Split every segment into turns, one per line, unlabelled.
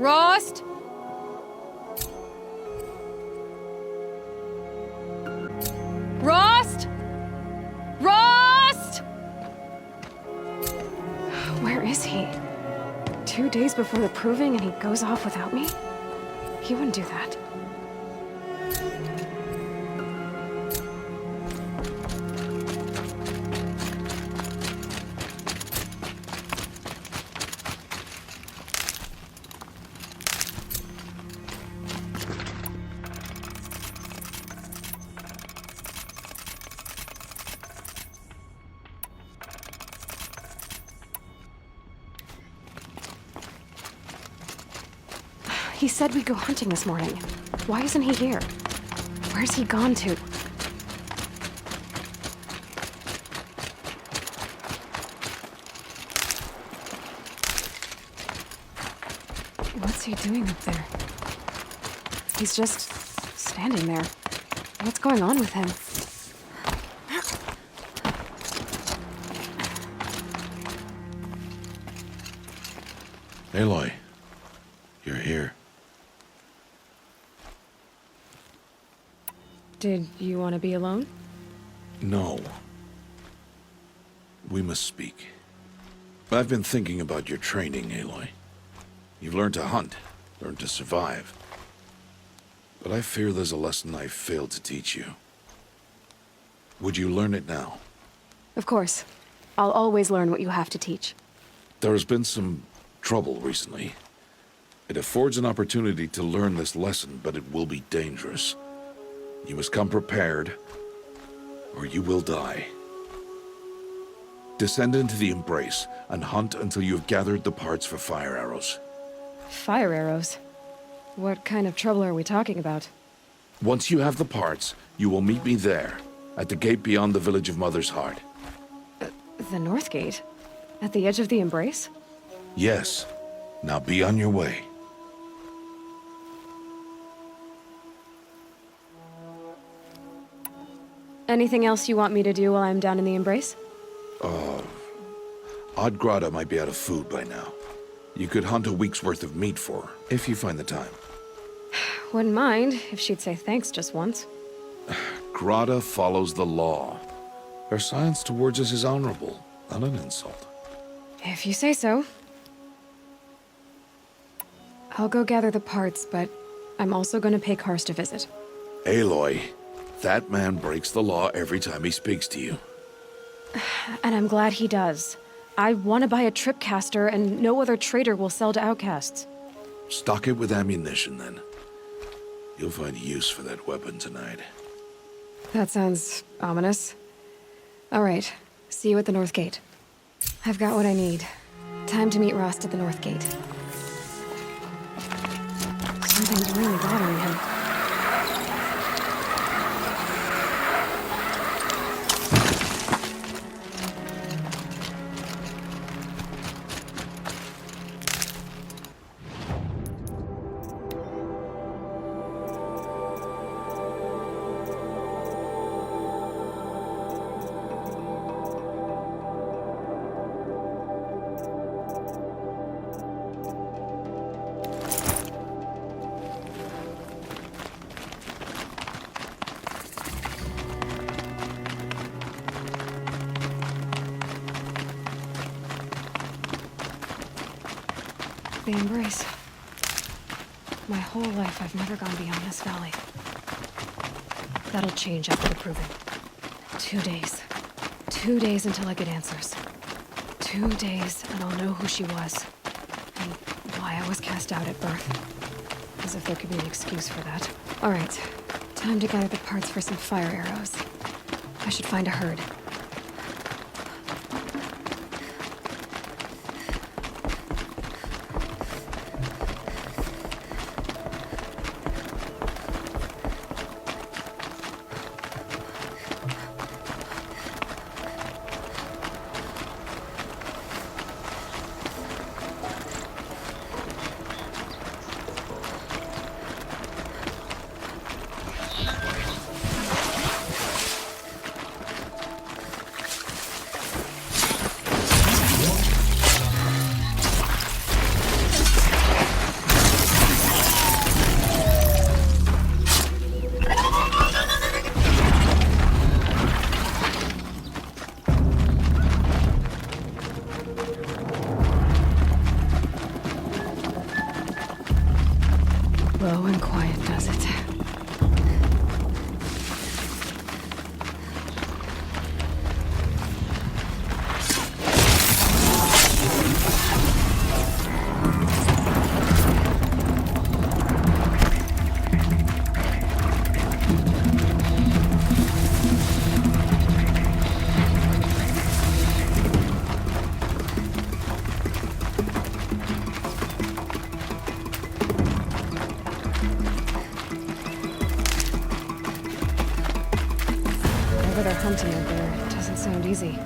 Rost? Rost? Rost? Where is he? 2 days before the proving and he goes off without me? He wouldn't do that. He said we'd go hunting this morning. Why isn't he here? Where's he gone to? What's he doing up there? He's just standing there. What's going on with him?
Aloy, you're here.
Did you want to be alone?
No. We must speak. I've been thinking about your training, Aloy. You've learned to hunt, learned to survive. But I fear there's a lesson I failed to teach you. Would you learn it now?
Of course. I'll always learn what you have to teach.
There has been some trouble recently. It affords an opportunity to learn this lesson, but it will be dangerous. You must come prepared, or you will die. Descend into the Embrace and hunt until you have gathered the parts for fire arrows.
Fire arrows? What kind of trouble are we talking about?
Once you have the parts, you will meet me there, at the gate beyond the village of Mother's Heart.
The North Gate? At the edge of the Embrace?
Yes. Now be on your way.
Anything else you want me to do while I'm down in the Embrace?
Odd might be out of food by now. You could hunt a week's worth of meat for her, if you find the time.
Wouldn't mind if she'd say thanks just once.
Grata follows the law. Her silence towards us is honorable, not an insult.
If you say so. I'll go gather the parts, but I'm also going to pay Karst a visit.
Aloy, that man breaks the law every time he speaks to you.
And I'm glad he does. I want to buy a tripcaster, and no other trader will sell to outcasts.
Stock it with ammunition, then. You'll find use for that weapon tonight.
That sounds ominous. All right, see you at the North Gate. I've got what I need. Time to meet Rost at the North Gate. Something's really bothering him. The Embrace. My whole life, I've never gone beyond this valley. That'll change after the proving. 2 days. 2 days until I get answers. 2 days, and I'll know who she was. And why I was cast out at birth. As if there could be an excuse for that. All right. Time to gather the parts for some fire arrows. I should find a herd. Slow and quiet does it. Whatever they're hunting out there doesn't sound easy.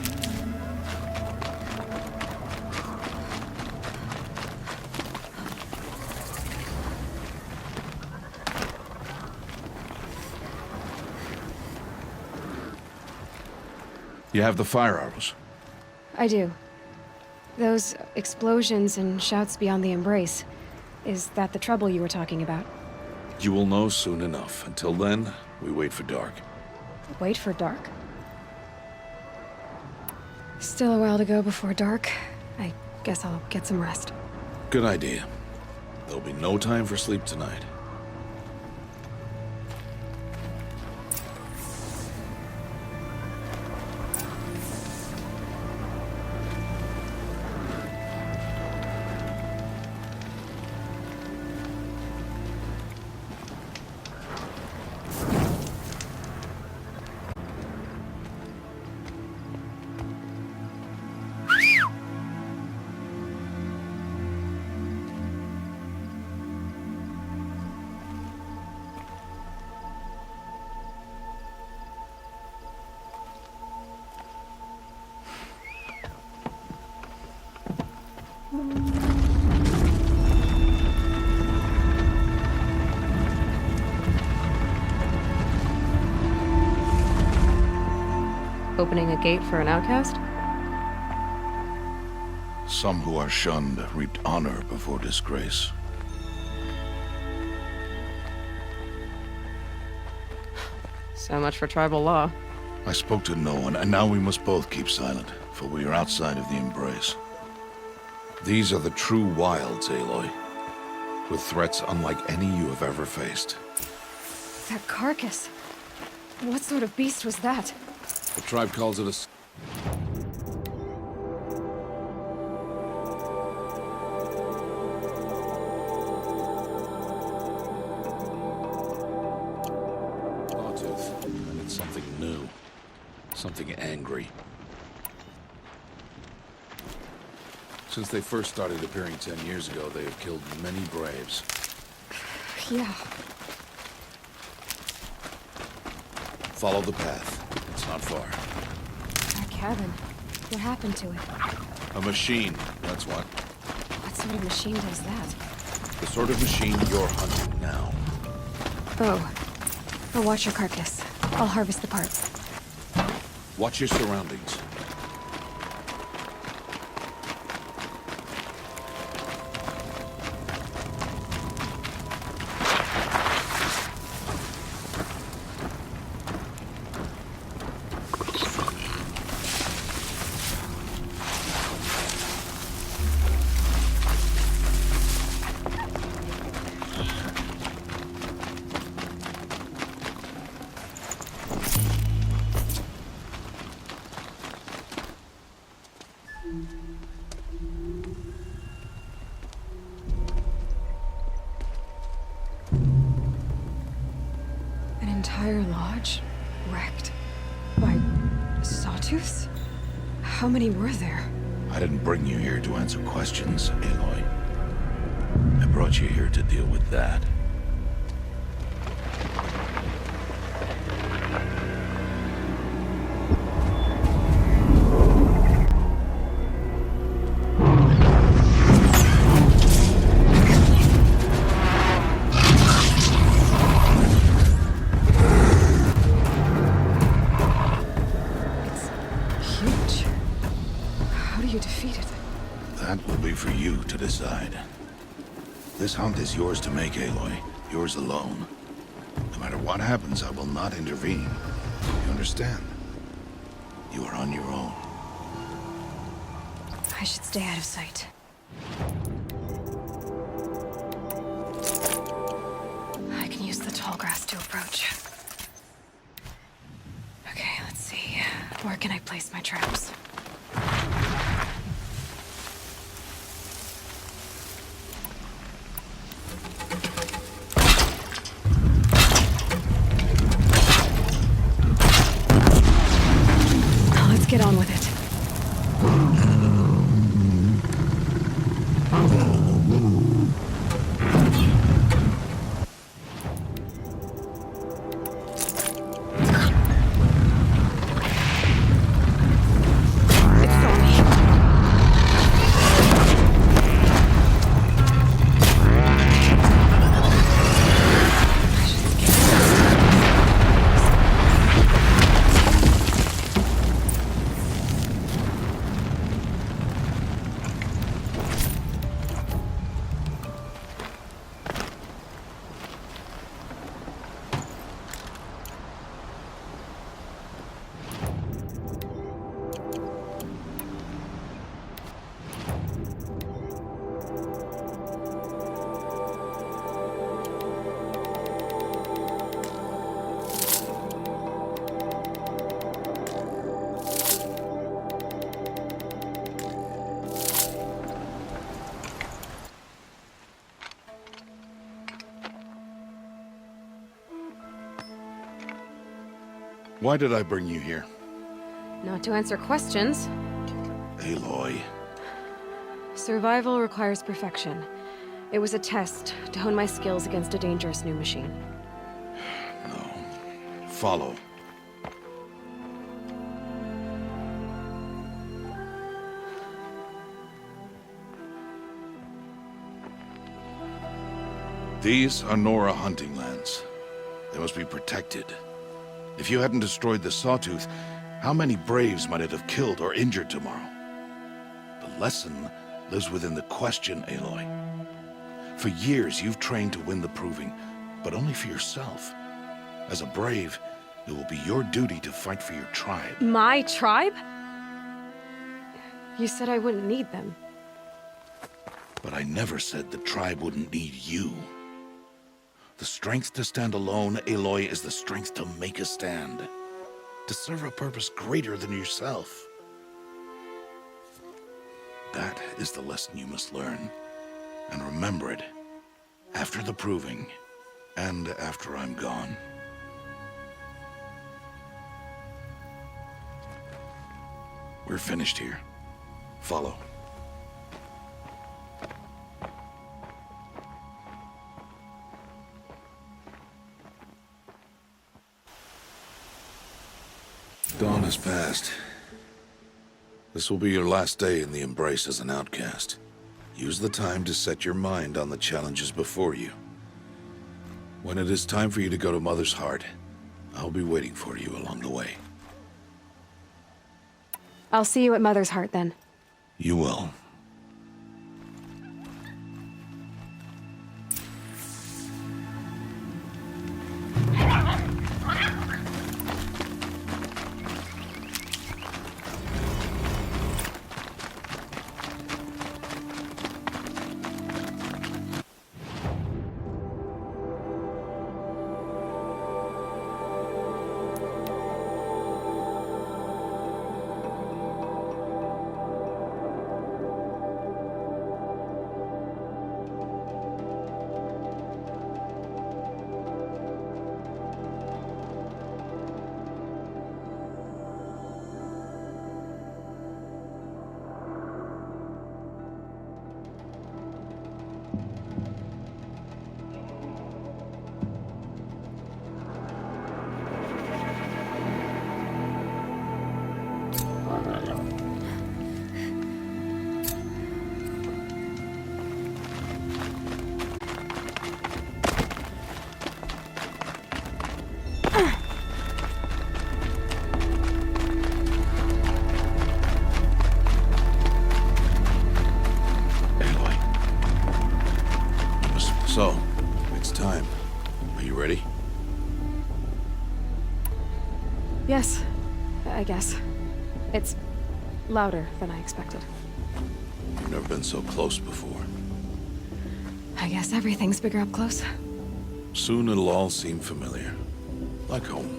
You have the fire arrows.
I do. Those explosions and shouts beyond the embrace. Is that the trouble you were talking about?
You will know soon enough. Until then, we wait for dark.
Wait for dark? Still a while to go before dark. I guess I'll get some rest.
Good idea. There'll be no time for sleep tonight.
Opening a gate for an outcast?
Some who are shunned reaped honor before disgrace.
So much for tribal law.
I spoke to no one, and now we must both keep silent, for we are outside of the embrace. These are the true wilds, Aloy, with threats unlike any you have ever faced.
That carcass. What sort of beast was that?
The tribe calls it a... sawtooth, and it's something new. Something angry. Since they first started appearing 10 years ago, they have killed many braves.
Yeah.
Follow the path. It's not far.
That cabin. What happened to it?
A machine, that's what.
What sort of machine does that?
The sort of machine you're hunting now.
Oh. I'll watch your carcass. I'll harvest the parts.
Watch your surroundings.
An entire lodge? Wrecked? By sawtooths? How many were there?
I didn't bring you here to answer questions, Aloy. I brought you here to deal with that. That will be for you to decide. This hunt is yours to make, Aloy. Yours alone. No matter what happens, I will not intervene. You understand? You are on your own.
I should stay out of sight. fast to approach. Okay, let's see. Where can I place my traps? Let's get on with it.
Why did I bring you here?
Not to answer questions.
Aloy.
Survival requires perfection. It was a test to hone my skills against a dangerous new machine.
No. Follow. These are Nora hunting lands. They must be protected. If you hadn't destroyed the Sawtooth, how many Braves might it have killed or injured tomorrow? The lesson lives within the question, Aloy. For years, you've trained to win the Proving, but only for yourself. As a Brave, it will be your duty to fight for your tribe.
My tribe? You said I wouldn't need them.
But I never said the tribe wouldn't need you. The strength to stand alone, Aloy, is the strength to make a stand. To serve a purpose greater than yourself. That is the lesson you must learn. And remember it. After the Proving. And after I'm gone. We're finished here. Follow. Dawn has passed. This will be your last day in the Embrace as an outcast. Use the time to set your mind on the challenges before you. When it is time for you to go to Mother's Heart, I'll be waiting for you along the way.
I'll see you at Mother's Heart then.
You will. So, it's time. Are you ready?
Yes, I guess. It's louder than I expected.
You've never been so close before.
I guess everything's bigger up close.
Soon it'll all seem familiar. Like home.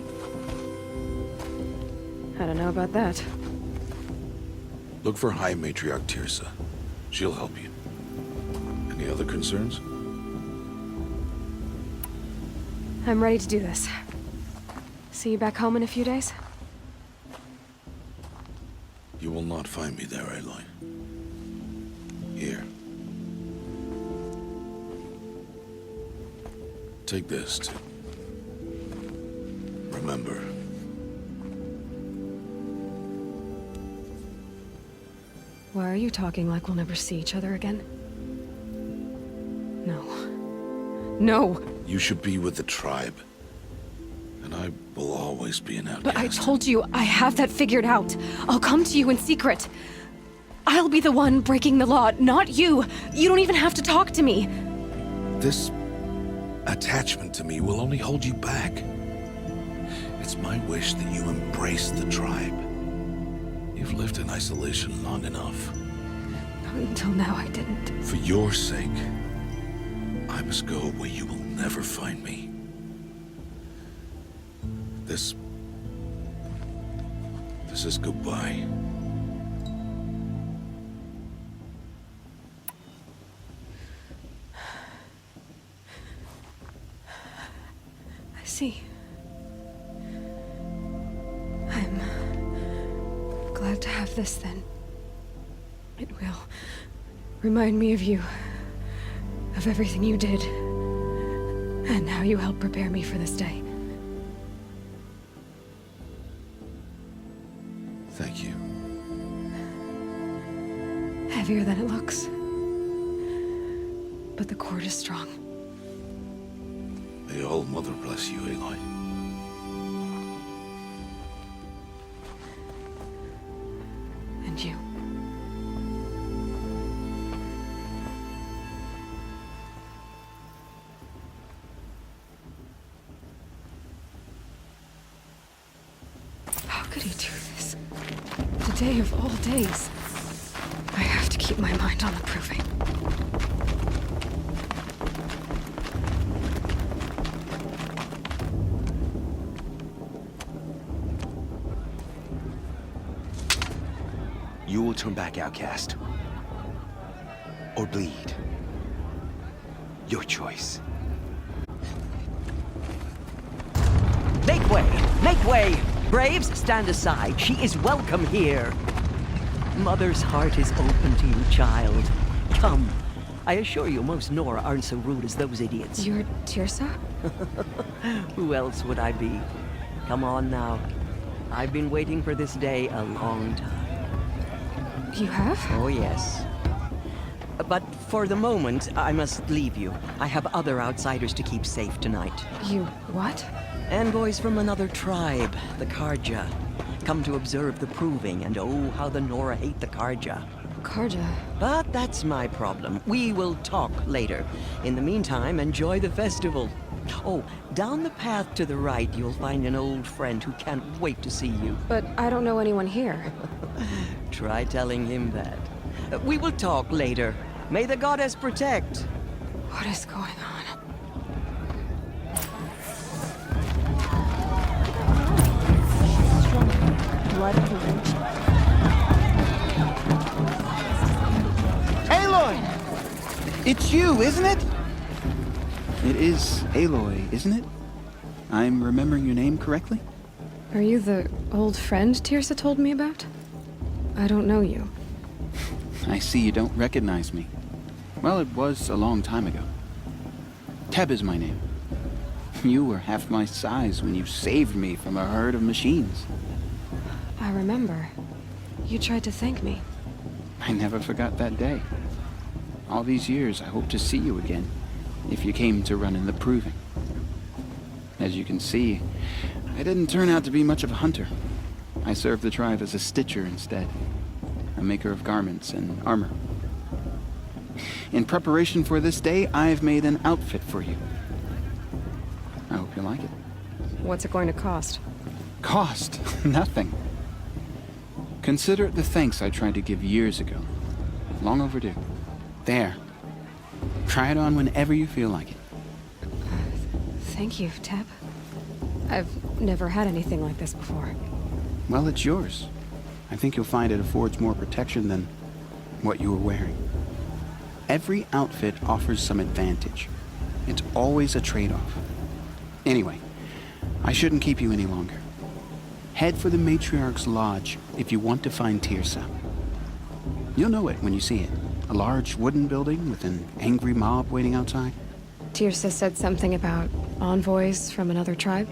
I don't know about that.
Look for High Matriarch Tirsa. She'll help you. Any other concerns?
I'm ready to do this. See you back home in a few days?
You will not find me there, Aloy. Here. Take this to remember.
Why are you talking like we'll never see each other again? No. No!
You should be with the tribe. And I will always be an outcast.
But I told you, I have that figured out. I'll come to you in secret. I'll be the one breaking the law, not you. You don't even have to talk to me.
This attachment to me will only hold you back. It's my wish that you embrace the tribe. You've lived in isolation long enough.
Until now, I didn't.
For your sake, I must go where you will never find me. This is goodbye.
I see. I'm glad to have this then. It will remind me of you, of everything you did, and how you helped prepare me for this day.
Thank you.
Heavier than it looks. But the cord is strong.
May All Mother bless you, Aloy.
And you. How could he do this? The day of all days. I have to keep my mind on the proving.
You will turn back, outcast. Or bleed. Your choice.
Make way! Make way! Braves, stand aside. She is welcome here. Mother's heart is open to you, child. Come. I assure you, most Nora aren't so rude as those idiots.
You're Tirsa?
Who else would I be? Come on now. I've been waiting for this day a long time.
You have?
Oh, yes. But for the moment, I must leave you. I have other outsiders to keep safe tonight.
You what?
Envoys from another tribe, the Karja. Come to observe the proving, and oh, how the Nora hate the Karja.
Karja.
But that's my problem. We will talk later. In the meantime, enjoy the festival. Oh, down the path to the right, you'll find an old friend who can't wait to see you.
But I don't know anyone here.
Try telling him that. We will talk later. May the goddess protect.
What is going on?
Aloy! It's you, isn't it? It is Aloy, isn't it? I'm remembering your name correctly?
Are you the old friend Tirsa told me about? I don't know you.
I see you don't recognize me. Well, it was a long time ago. Teb is my name. You were half my size when you saved me from a herd of machines.
I remember. You tried to thank me.
I never forgot that day. All these years, I hope to see you again, if you came to run in the proving. As you can see, I didn't turn out to be much of a hunter. I served the tribe as a stitcher instead, a maker of garments and armor. In preparation for this day, I've made an outfit for you. I hope you like it.
What's it going to cost?
Cost? Nothing. Consider it the thanks I tried to give years ago. Long overdue. There. Try it on whenever you feel like it.
Thank you, Teb. I've never had anything like this before.
Well, it's yours. I think you'll find it affords more protection than what you were wearing. Every outfit offers some advantage. It's always a trade-off. Anyway, I shouldn't keep you any longer. Head for the Matriarch's Lodge if you want to find Tirsa. You'll know it when you see it. A large wooden building with an angry mob waiting outside.
Tirsa said something about envoys from another tribe?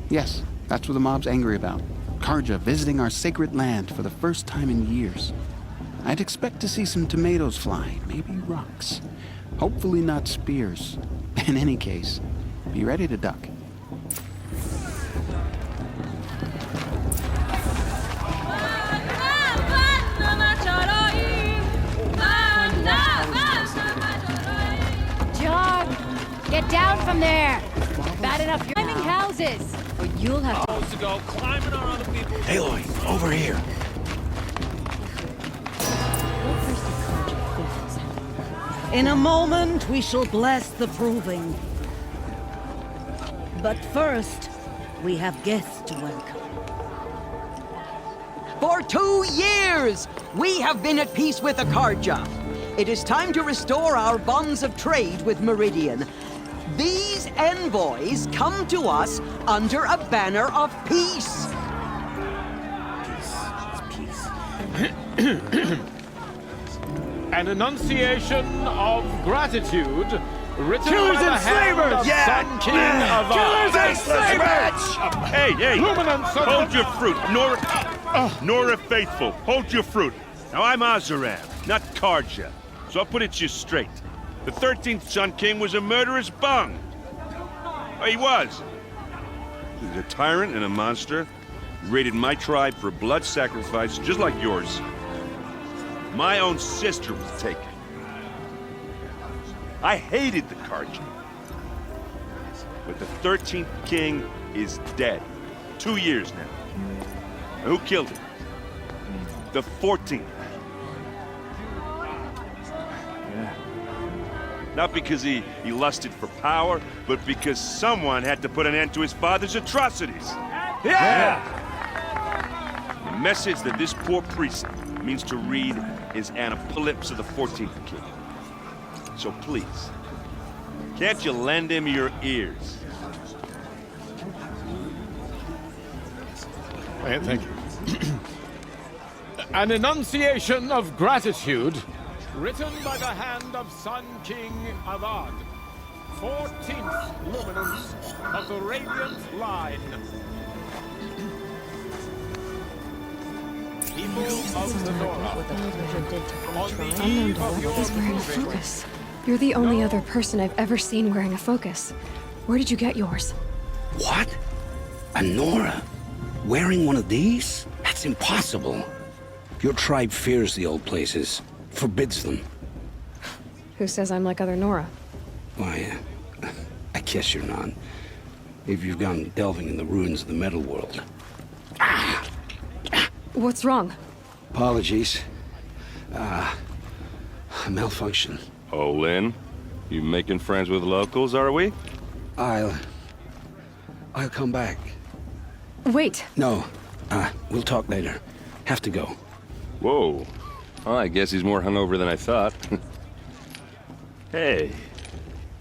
Yes, that's what the mob's angry about. Karja visiting our sacred land for the first time in years. I'd expect to see some tomatoes fly, maybe rocks. Hopefully not spears. In any case, be ready to duck.
John, get down from there. Bad enough you're climbing houses, or you'll have to.
Aloy, over here.
In a moment, we shall bless the proving. But first, we have guests to welcome.
For 2 years, we have been at peace with Akarja. It is time to restore our bonds of trade with Meridian. These envoys come to us under a banner of peace.
An enunciation of gratitude written
Killers
by the
and
hand
slavers!
of
Yeah!
Sun King of
Killers and
slavers!
Hey,
Luminance of
hold
the-
your fruit. Nora Faithful, hold your fruit. Now, I'm Azaram, not Karja, so I'll put it to you straight. The 13th Sun King was a murderous bung. Oh, he was. He was a tyrant and a monster. He raided my tribe for blood sacrifice, just like yours. My own sister was taken. I hated the Karja. But the 13th king is dead. 2 years now. And who killed him? The 14th. Not because he lusted for power, but because someone had to put an end to his father's atrocities.
Yeah!
The message that this poor priest means to read is an apocalypse of the 14th king. So please, can't you lend him your ears?
Thank you. An enunciation of gratitude written by the hand of Sun King Avad, 14th luminance of the Radiant Line. People of the Nora, on the
Unknown
eve
to
of your
He's wearing a
proving,
focus. You're the only other person I've ever seen wearing a focus. Where did you get yours?
What? A Nora? Wearing one of these? That's impossible. Your tribe fears the old places, forbids them.
Who says I'm like other Nora?
Why, I guess you're not. If you've gone delving in the ruins of the metal world.
What's wrong?
Apologies. A malfunction.
Oh, Lynn, you making friends with locals, are we?
I'll come back.
Wait!
No, we'll talk later. Have to go.
Whoa. Well, I guess he's more hungover than I thought. Hey,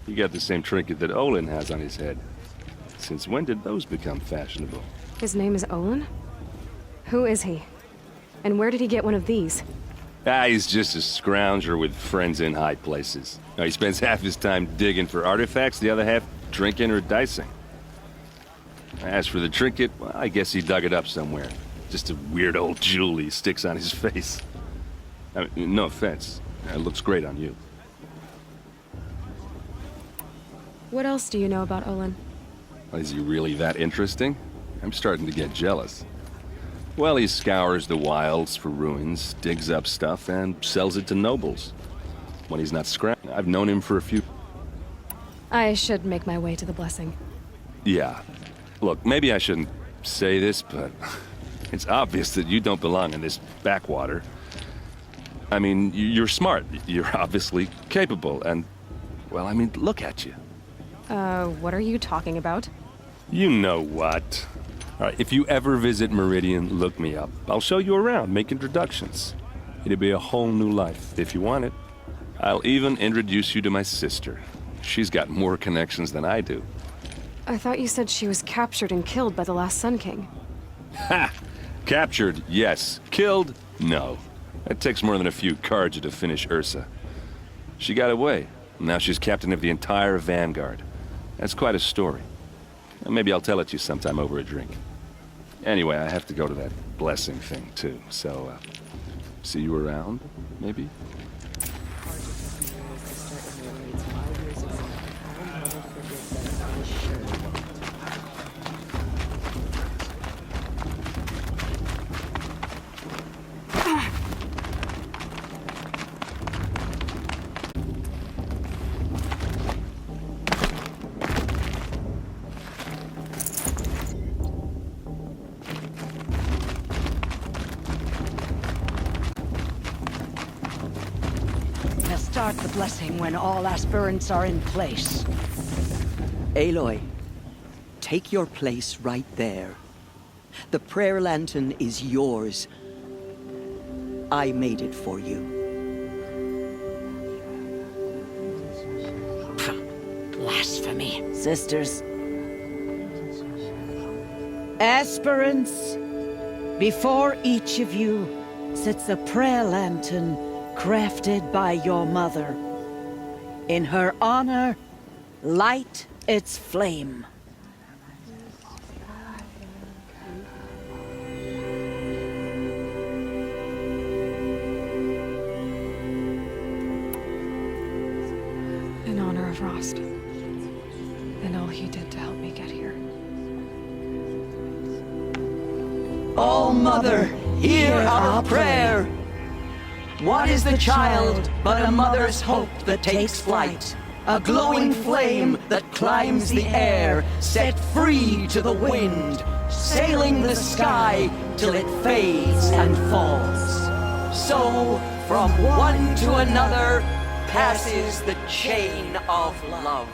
you got the same trinket that Olin has on his head. Since when did those become fashionable?
His name is Olin? Who is he? And where did he get one of these?
He's just a scrounger with friends in high places. Now, he spends half his time digging for artifacts, the other half drinking or dicing. As for the trinket, well, I guess he dug it up somewhere. Just a weird old jewel he sticks on his face. I mean, no offense. It looks great on you.
What else do you know about Olin?
Is he really that interesting? I'm starting to get jealous. Well, he scours the wilds for ruins, digs up stuff, and sells it to nobles. When he's not scrapping, I've known him for a few...
I should make my way to the blessing.
Yeah. Look, maybe I shouldn't say this, but it's obvious that you don't belong in this backwater. I mean, you're smart. You're obviously capable, and... well, I mean, look at you.
What are you talking about?
You know what. All right, if you ever visit Meridian, look me up. I'll show you around, make introductions. It'll be a whole new life, if you want it. I'll even introduce you to my sister. She's got more connections than I do.
I thought you said she was captured and killed by the last Sun King.
Ha! Captured, yes. Killed, no. It takes more than a few Carja to finish Ursa. She got away. Now she's captain of the entire Vanguard. That's quite a story. Maybe I'll tell it to you sometime over a drink. Anyway, I have to go to that blessing thing, too. So, see you around, maybe?
Start the blessing when all aspirants are in place.
Aloy, take your place right there. The prayer lantern is yours. I made it for you.
Blasphemy. Sisters. Aspirants, before each of you sits a prayer lantern crafted by your mother. In her honor, light its flame.
In honor of Rost. And all he did to help me get here.
Oh, Mother, hear our prayer! What is the child but a mother's hope that takes flight? A glowing flame that climbs the air, set free to the wind, sailing the sky till it fades and falls. So, from one to another, passes the chain of love.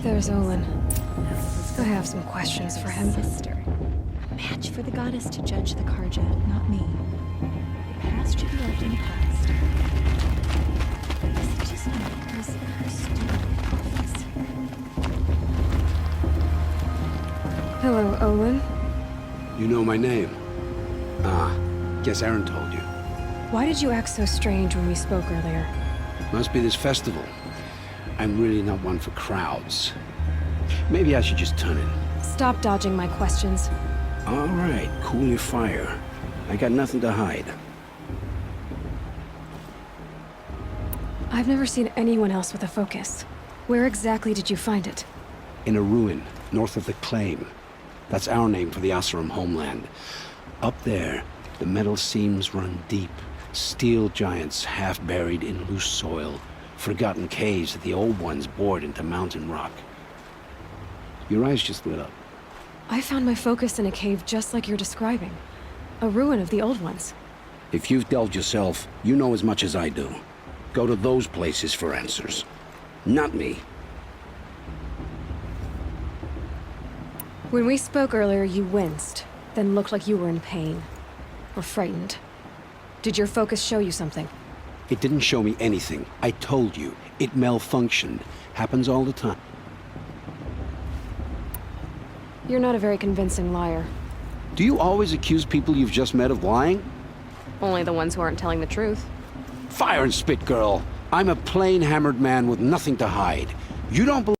There's Olin. I have some questions for him.
Sister. A match for the goddess to judge the Carja, not me. The past should be left in the past. This just matters her stupid office.
Hello, Olin.
You know my name? Ah, guess Aaron told you.
Why did you act so strange when we spoke earlier?
Must be this festival. I'm really not one for crowds. Maybe I should just turn in.
Stop dodging my questions.
All right, cool your fire. I got nothing to hide.
I've never seen anyone else with a focus. Where exactly did you find it?
In a ruin, north of the Claim. That's our name for the Oseram homeland. Up there, the metal seams run deep. Steel giants half buried in loose soil. Forgotten caves that the old ones bored into mountain rock. Your eyes just lit up.
I found my focus in a cave just like you're describing. A ruin of the old ones.
If you've delved yourself, you know as much as I do. Go to those places for answers. Not me.
When we spoke earlier, you winced, then looked like you were in pain. Or frightened. Did your focus show you something?
It didn't show me anything. I told you. It malfunctioned. Happens all the time.
You're not a very convincing liar.
Do you always accuse people you've just met of lying?
Only the ones who aren't telling the truth.
Fire and spit, girl. I'm a plain hammered man with nothing to hide. You don't believe